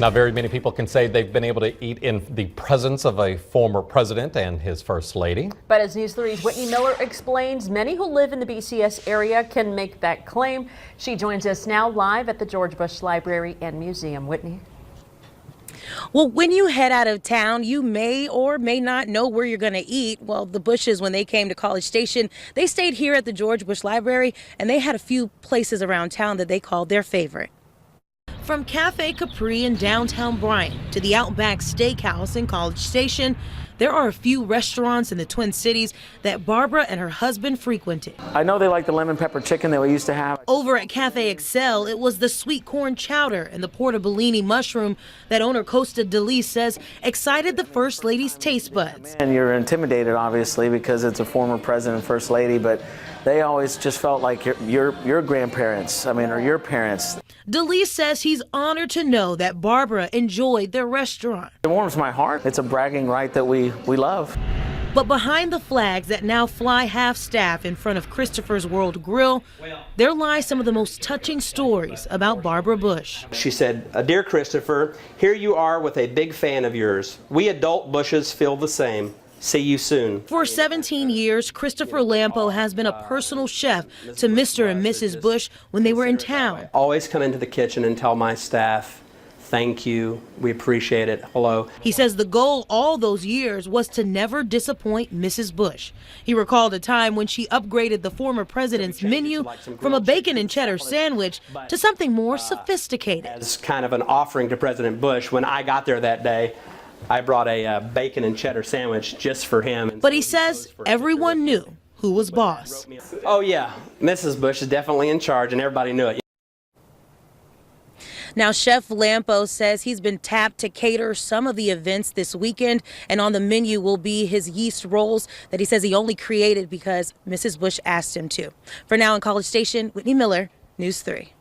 Not very many people can say they've been able to eat in the presence of a former president and his first lady. But as News 3's Whitney Miller explains, many who live in the BCS area can make that claim. She joins us now live at the George Bush Library and Museum. Whitney. Well, when you head out of town, you may or may not know where you're going to eat. Well, the Bushes, when they came to College Station, they stayed here at the George Bush Library, and they had a few places around town that they called their favorite. From Cafe Capri in downtown Bryan to the Outback Steakhouse in College Station, there are a few restaurants in the Twin Cities that Barbara and her husband frequented. I know they like the lemon pepper chicken that we used to have. Over at Cafe Excel, it was the sweet corn chowder and the portobellini mushroom that owner Costa DeLise says excited the First Lady's taste buds. And you're intimidated, obviously, because it's a former president and First Lady, but they always just felt like your grandparents, or your parents. DeLise says he's honored to know that Barbara enjoyed their restaurant. It warms my heart. It's a bragging right that we love. But behind the flags that now fly half-staff in front of Christopher's World Grill, there lie some of the most touching stories about Barbara Bush. She said, "Dear Christopher, here you are with a big fan of yours. We adult Bushes feel the same. See you soon." For 17 years, Christopher Lampo has been a personal chef to Mr. and Mrs. Bush when they were in town. Always come into the kitchen and tell my staff, "Thank you. We appreciate it. Hello." He says the goal all those years was to never disappoint Mrs. Bush. He recalled a time when she upgraded the former president's menu from a bacon and cheddar sandwich to something more sophisticated. As kind of an offering to President Bush, when I got there that day, I brought a bacon and cheddar sandwich just for him. But he says everyone knew who was boss. Oh yeah, Mrs. Bush is definitely in charge and everybody knew it. Now, Chef Lampo says he's been tapped to cater some of the events this weekend, and on the menu will be his yeast rolls that he says he only created because Mrs. Bush asked him to. For now in College Station, Whitney Miller, News 3.